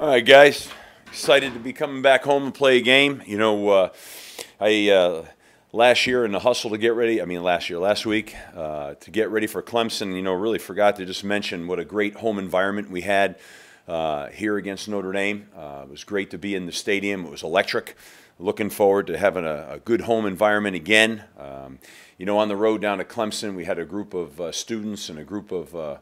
All right, guys. Excited to be coming back home and play a game. You know, last year in the hustle to get ready, last week, to get ready for Clemson, you know, really forgot to just mention what a great home environment we had here against Notre Dame. It was great to be in the stadium. It was electric. Looking forward to having a good home environment again. You know, on the road down to Clemson, we had a group of students and a group of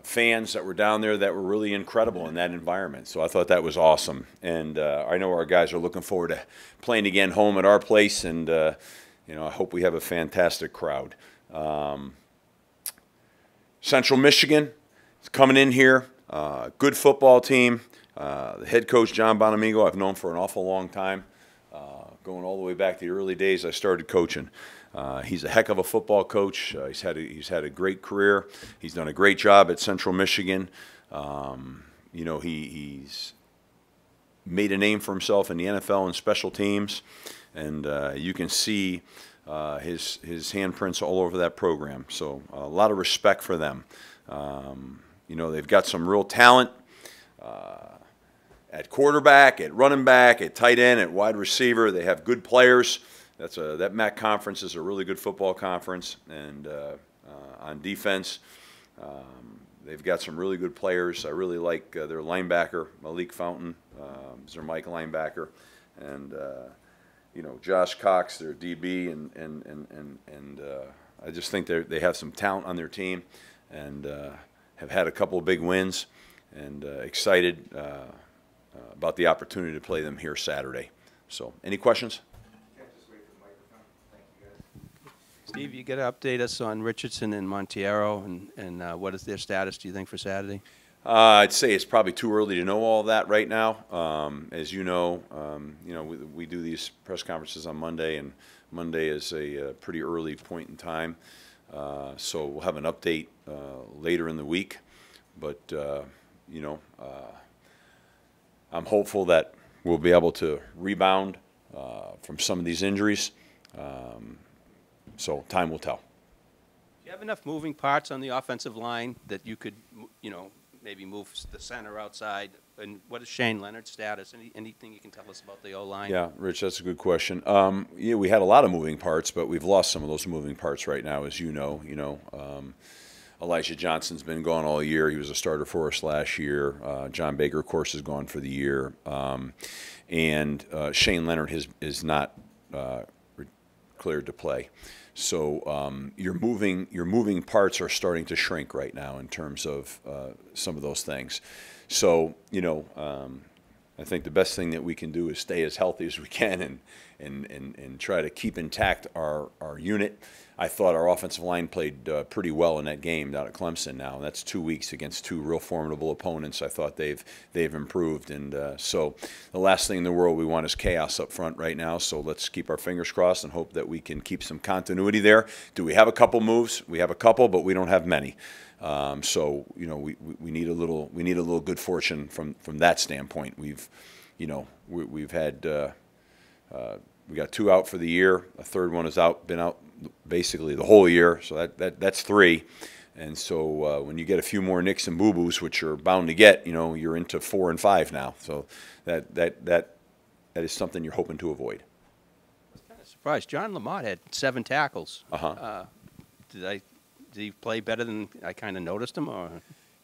fans that were down there that were really incredible in that environment. So I thought that was awesome. And I know our guys are looking forward to playing again home at our place. And, you know, I hope we have a fantastic crowd. Central Michigan is coming in here. Good football team. The head coach, John Bonamigo, I've known for an awful long time, going all the way back to the early days I started coaching. He's a heck of a football coach. He's had a great career. He's done a great job at Central Michigan. You know, he's made a name for himself in the NFL and special teams, and you can see his handprints all over that program. So a lot of respect for them. You know, they've got some real talent at quarterback, at running back, at tight end, at wide receiver. They have good players. That MAC conference is a really good football conference, and on defense, they've got some really good players. I really like their linebacker, Malik Fountain, is their Mike linebacker, and you know, Josh Cox, their DB, and I just think they have some talent on their team, and have had a couple of big wins, and excited about the opportunity to play them here Saturday. So, any questions? Steve, you got to update us on Richardson and Monteiro, and what is their status, do you think, for Saturday? I'd say it's probably too early to know all that right now. As you know, we do these press conferences on Monday, and Monday is a pretty early point in time. So we'll have an update later in the week. But, you know, I'm hopeful that we'll be able to rebound from some of these injuries. So time will tell. Do you have enough moving parts on the offensive line that you could, you know, maybe move the center outside? And what is Shane Leonard's status? Anything you can tell us about the O-line? Yeah, Rich, that's a good question. Yeah, we had a lot of moving parts, but we've lost some of those moving parts right now, as you know. Elijah Johnson's been gone all year. He was a starter for us last year. John Baker, of course, is gone for the year. And Shane Leonard is not cleared to play. So your moving parts are starting to shrink right now in terms of some of those things. So, you know, I think the best thing that we can do is stay as healthy as we can and try to keep intact our unit. I thought our offensive line played pretty well in that game down at Clemson now. And that's 2 weeks against two real formidable opponents. I thought they've improved. And so the last thing in the world we want is chaos up front right now. So let's keep our fingers crossed and hope that we can keep some continuity there. Do we have a couple moves? We have a couple, but we don't have many. So, you know, we need a little good fortune from that standpoint. We've had we got two out for the year. A third one has been out basically the whole year. So that's three. And so when you get a few more nicks and boo-boos, which you're bound to get, you know, you're into 4 and 5 now. So that is something you're hoping to avoid. I was kind of surprised. John Lamont had 7 tackles. Did he play better than I kind of noticed him? Or?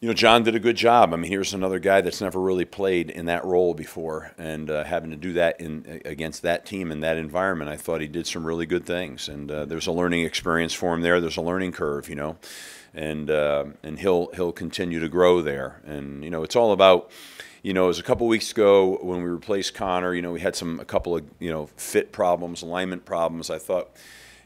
You know, John did a good job. I mean, here's another guy that's never really played in that role before, and having to do that against that team in that environment, I thought he did some really good things. And there's a learning experience for him there. There's a learning curve, you know, and he'll continue to grow there. And you know, it's all about. You know, it was a couple weeks ago when we replaced Connor. You know, we had a couple of fit problems, alignment problems. I thought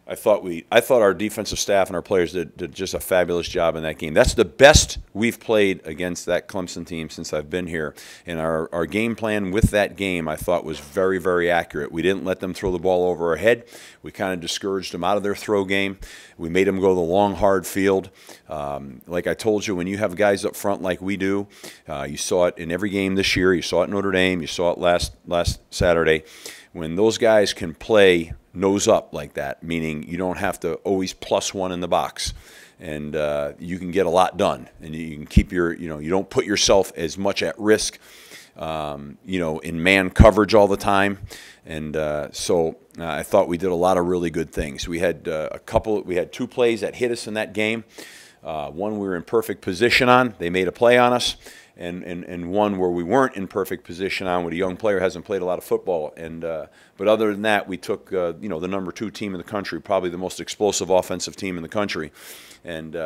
our defensive staff and our players did just a fabulous job in that game. That's the best we've played against that Clemson team since I've been here. And our game plan with that game, I thought, was very, very accurate. We didn't let them throw the ball over our head. We kind of discouraged them out of their throw game. We made them go the long, hard field. Like I told you, when you have guys up front like we do, you saw it in every game this year. You saw it in Notre Dame. You saw it last Saturday. When those guys can play nose up like that, meaning you don't have to always +1 in the box, and you can get a lot done, and you can keep your, you don't put yourself as much at risk in man coverage all the time. And so I thought we did a lot of really good things. We had we had 2 plays that hit us in that game. One we were in perfect position on. They made a play on us. And one where we weren't in perfect position on, when a young player hasn't played a lot of football. And but other than that, we took the number 2 team in the country, probably the most explosive offensive team in the country, and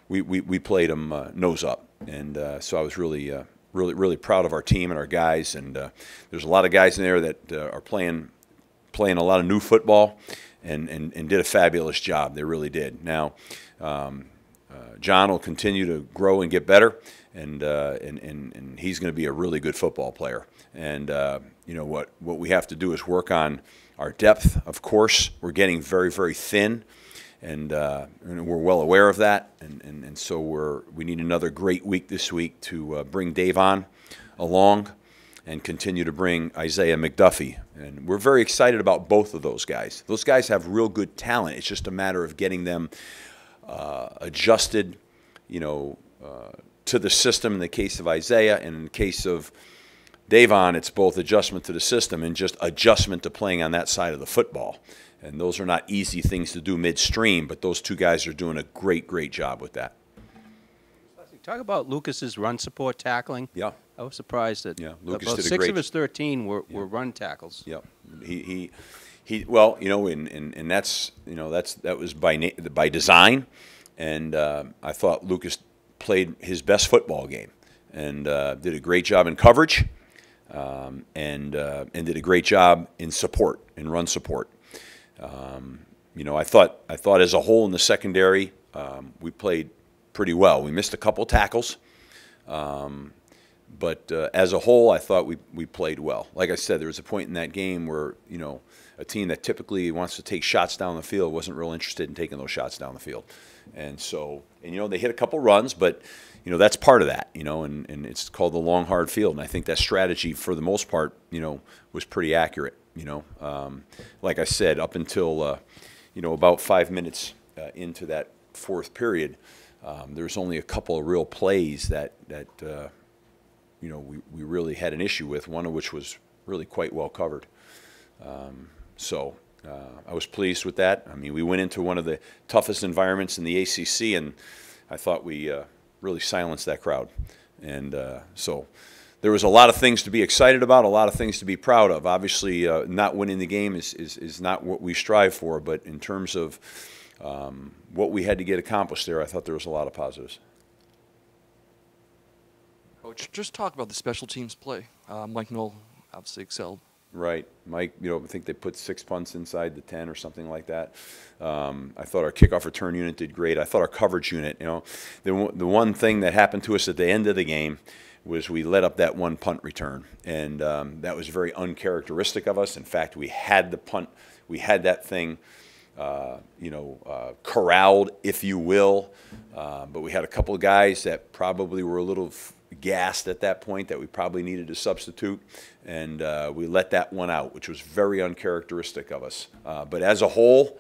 we played them nose up. And so I was really proud of our team and our guys. And there's a lot of guys in there that are playing a lot of new football, and did a fabulous job. They really did. Now, John will continue to grow and get better. And he's going to be a really good football player. And what we have to do is work on our depth. Of course, we're getting very, very thin, and we're well aware of that. And so we need another great week this week to bring Davon along and continue to bring Isaiah McDuffie. And we're very excited about both of those guys. Those guys have real good talent. It's just a matter of getting them adjusted, to the system in the case of Isaiah, and in the case of Davon, it's both adjustment to the system and just adjustment to playing on that side of the football. And those are not easy things to do midstream, but those 2 guys are doing a great job with that. Talk about Lucas's run support tackling. Yeah. I was surprised that Lucas about did a 6 great of his 13 were run tackles. Yeah. Well, and that was by design. And I thought Lucas played his best football game, and did a great job in coverage, and did a great job in support, in run support. I thought as a whole in the secondary, we played pretty well. We missed a couple tackles, but as a whole, I thought we played well. Like I said, there was a point in that game where a team that typically wants to take shots down the field wasn't real interested in taking those shots down the field. And so, they hit a couple runs, but, that's part of that, and it's called the long, hard field. And I think that strategy, for the most part, was pretty accurate, Like I said, up until, about 5 minutes into that 4th period, there was only a couple of real plays that we really had an issue with, one of which was really quite well covered. I was pleased with that. I mean, we went into one of the toughest environments in the ACC, and I thought we really silenced that crowd. And so there was a lot of things to be excited about, a lot of things to be proud of. Obviously, not winning the game is not what we strive for, but in terms of what we had to get accomplished there, I thought there was a lot of positives. Coach, just talk about the special teams play. Mike Knoll obviously excelled. Right. Mike, I think they put 6 punts inside the 10 or something like that. I thought our kickoff return unit did great. I thought our coverage unit, the one thing that happened to us at the end of the game was we let up that 1 punt return. And that was very uncharacteristic of us. In fact, we had the punt, we had that thing, corralled, if you will. But we had a couple of guys that probably were a little gassed at that point that we probably needed to substitute, and we let that one out, which was very uncharacteristic of us. But as a whole,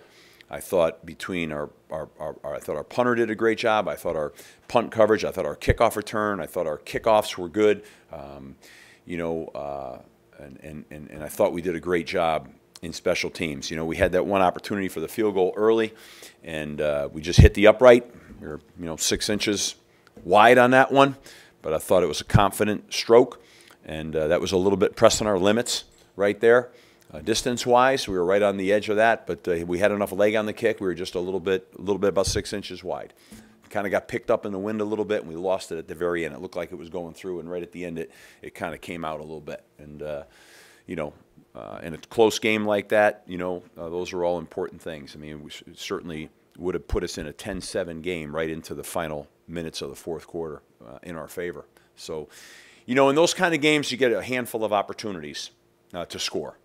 I thought between I thought our punter did a great job. I thought our punt coverage, I thought our kickoff return, I thought our kickoffs were good. And I thought we did a great job in special teams. We had that one opportunity for the field goal early, and we just hit the upright. We were 6 inches wide on that one. But I thought it was a confident stroke, and that was a little bit pressing our limits right there. Distance-wise, we were right on the edge of that, but we had enough leg on the kick. We were just a little bit about 6 inches wide. Kind of got picked up in the wind a little bit, and we lost it at the very end. It looked like it was going through, and right at the end, it kind of came out a little bit. And in a close game like that, those are all important things. I mean, we certainly would have put us in a 10-7 game right into the final minutes of the 4th quarter in our favor. So, in those kind of games, you get a handful of opportunities to score.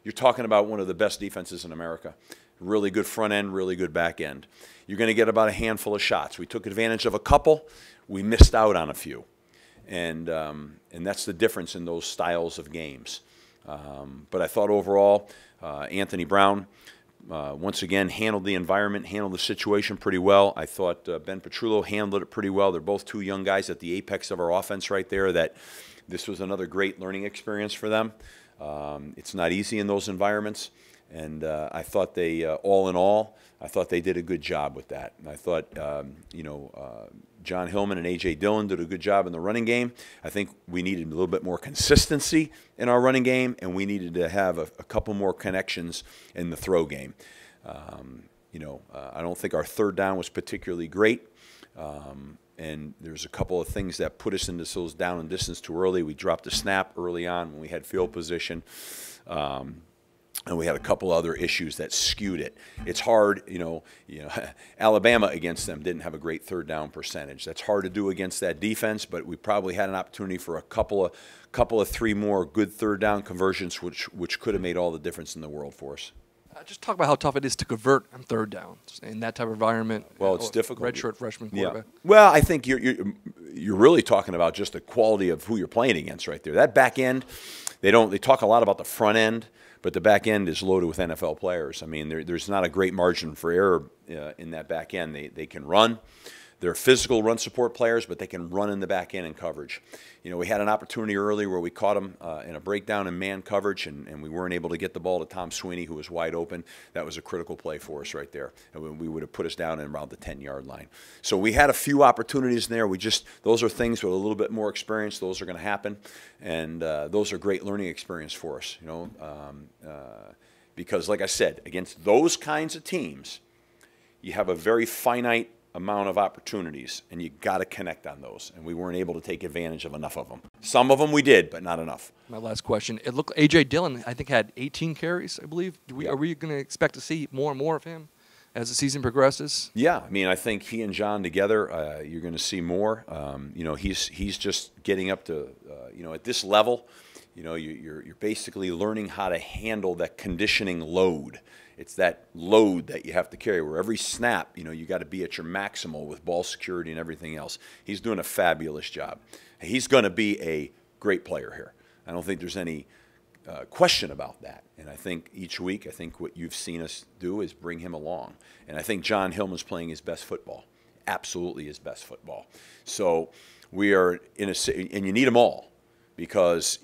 You're talking about one of the best defenses in America. Really good front end, really good back end. You're going to get about a handful of shots. We took advantage of a couple. We missed out on a few. And that's the difference in those styles of games. But I thought overall, Anthony Brown once again, handled the environment, handled the situation pretty well. I thought Ben Petrullo handled it pretty well. They're both two young guys at the apex of our offense right there. That this was another great learning experience for them. It's not easy in those environments, and I thought they, all in all, I thought they did a good job with that. And I thought, John Hillman and A.J. Dillon did a good job in the running game. I think we needed a little bit more consistency in our running game, and we needed to have a couple more connections in the throw game. I don't think our third down was particularly great. And there's a couple of things that put us into those down and distance too early. We dropped a snap early on when we had field position. And we had a couple other issues that skewed it. It's hard, Alabama against them didn't have a great third down percentage. That's hard to do against that defense, but we probably had an opportunity for a couple of three more good third down conversions, which could have made all the difference in the world for us. Just talk about how tough it is to convert on third downs in that type of environment. Well, it's difficult. Redshirt freshman quarterback. Yeah. Well, I think you're really talking about just the quality of who you're playing against right there. That back end, they talk a lot about the front end, but the back end is loaded with NFL players. I mean, there's not a great margin for error in that back end. They can run. They're physical run support players, but they can run in the back end in coverage. We had an opportunity early where we caught them in a breakdown in man coverage, and we weren't able to get the ball to Tom Sweeney, who was wide open. That was a critical play for us right there. And we would have put us down in around the 10-yard line. So we had a few opportunities in there. Those are things with a little bit more experience. Those are going to happen, and those are great learning experience for us. Because, like I said, against those kinds of teams, you have a very finite amount of opportunities, and you got to connect on those, and we weren't able to take advantage of enough of them. Some of them we did, but not enough. My last question. It looked A.J. Dillon, I think, had 18 carries, I believe. Are we going to expect to see more and more of him as the season progresses? Yeah, I mean, I think he and John together, you're going to see more. He's just getting up to, at this level, you're basically learning how to handle that conditioning load. It's that load that you have to carry where every snap, you got to be at your maximal with ball security and everything else. He's doing a fabulous job. He's going to be a great player here. I don't think there's any question about that. And I think each week, what you've seen us do is bring him along. And I think John Hillman's playing his best football, absolutely his best football. So we are and you need them all because,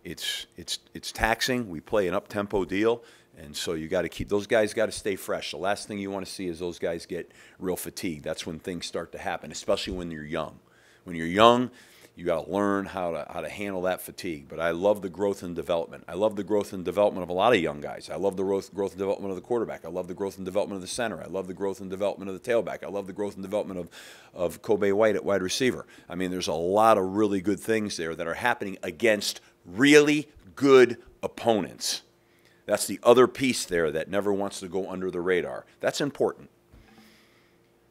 it's taxing. We play an up-tempo deal, and so you got to keep those guys got to stay fresh. The last thing you want to see is those guys get real fatigued. That's when things start to happen, especially when you're young. When you're young, you got to learn how to handle that fatigue. But I love the growth and development. I love the growth and development of a lot of young guys. I love the growth and development of the quarterback. I love the growth and development of the center. I love the growth and development of the tailback. I love the growth and development of Kobe White at wide receiver. I mean, there's a lot of really good things there that are happening against really good opponents. That's the other piece there that never wants to go under the radar. That's important.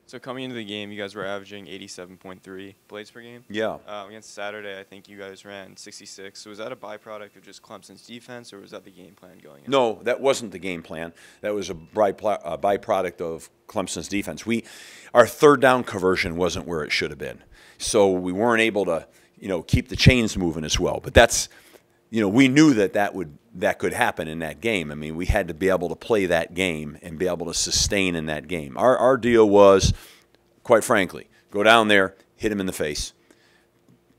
So coming into the game, you guys were averaging 87.3 blades per game. Yeah. Against Saturday, I think you guys ran 66. So was that a byproduct of just Clemson's defense, or was that the game plan going in? No, that wasn't the game plan. That was a byproduct of Clemson's defense. Our third down conversion wasn't where it should have been. So we weren't able to, keep the chains moving as well. But that's, we knew that could happen in that game. I mean, we had to be able to play that game and be able to sustain in that game. Our deal was, quite frankly, go down there, hit him in the face,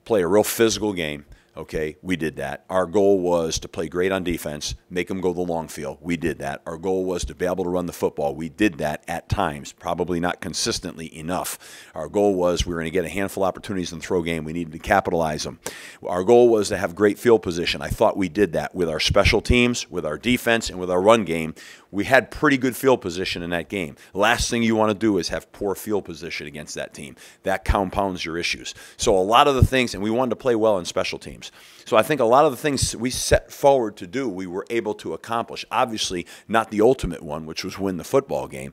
play a real physical game. Okay, we did that. Our goal was to play great on defense, make them go the long field. We did that. Our goal was to be able to run the football. We did that at times, probably not consistently enough. Our goal was we were going to get a handful of opportunities in the throw game. We needed to capitalize them. Our goal was to have great field position. I thought we did that with our special teams, with our defense, and with our run game. We had pretty good field position in that game. Last thing you want to do is have poor field position against that team. That compounds your issues. So a lot of the things, and we wanted to play well in special teams. So I think a lot of the things we set forward to do, we were able to accomplish. Obviously, not the ultimate one, which was win the football game.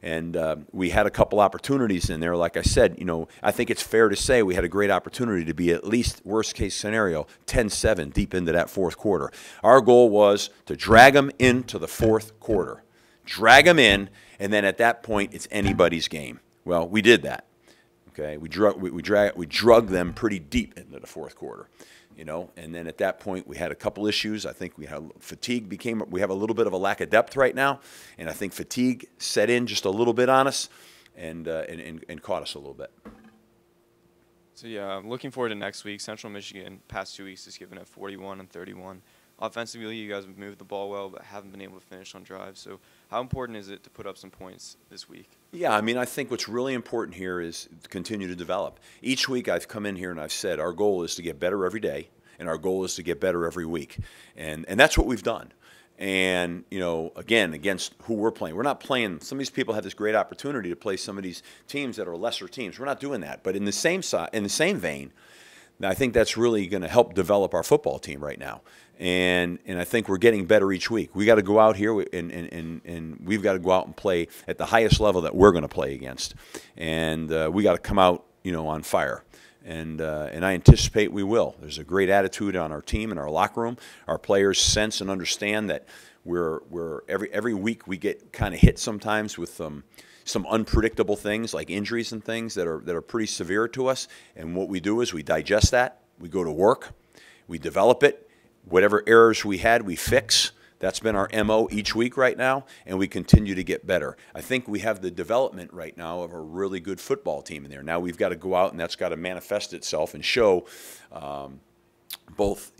And we had a couple opportunities in there. Like I said, I think it's fair to say we had a great opportunity to be at least, worst-case scenario, 10-7 deep into that fourth quarter. Our goal was to drag them into the fourth quarter. Drag them in, and then at that point, it's anybody's game. Well, we did that. Okay, we drug them pretty deep into the fourth quarter. And then at that point we had a couple issues. I think we have a little bit of a lack of depth right now, and I think fatigue set in just a little bit on us and caught us a little bit. So yeah, I'm looking forward to next week. Central Michigan, past 2 weeks, has given it 41 and 31. Offensively, you guys have moved the ball well, but haven't been able to finish on drives. So how important is it to put up some points this week? Yeah, I mean, I think what's really important here is to continue to develop. Each week I've come in here and I've said our goal is to get better every day, and our goal is to get better every week. And that's what we've done. And, again, against who we're playing. We're not playing – some of these people have this great opportunity to play some of these teams that are lesser teams. We're not doing that. But in the same vein, I think that's really going to help develop our football team right now. And I think we're getting better each week. We got to go out here and we've got to go out and play at the highest level that we're going to play against. And we got to come out, on fire. And I anticipate we will. There's a great attitude on our team and our locker room. Our players sense and understand that every week we get kind of hit sometimes with some unpredictable things like injuries and things that are pretty severe to us. And what we do is we digest that. We go to work. We develop it. Whatever errors we had, we fix. That's been our MO each week right now, and we continue to get better. I think we have the development right now of a really good football team in there. Now we've got to go out, and that's got to manifest itself and show both,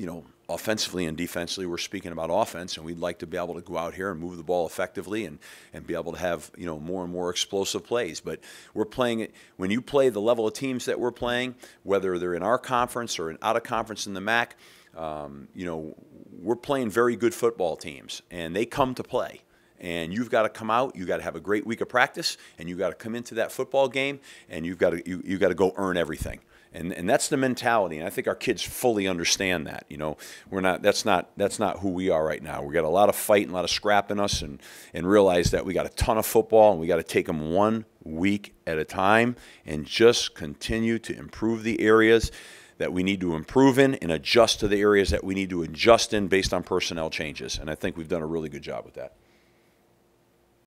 offensively and defensively. We're speaking about offense, and we'd like to be able to go out here and move the ball effectively and be able to have, more and more explosive plays. But we're playing it. When you play the level of teams that we're playing, whether they're in our conference or out of conference in the MAC, we're playing very good football teams, and they come to play. And you've got to come out. You've got to have a great week of practice, and you've got to come into that football game, and you've got to go earn everything. And that's the mentality, and I think our kids fully understand that. That's not who we are right now. We got a lot of fight and a lot of scrap in us, and realize that we got a ton of football, and we got to take them 1 week at a time, and just continue to improve the areas that we need to improve in and adjust to the areas that we need to adjust in based on personnel changes. And I think we've done a really good job with that.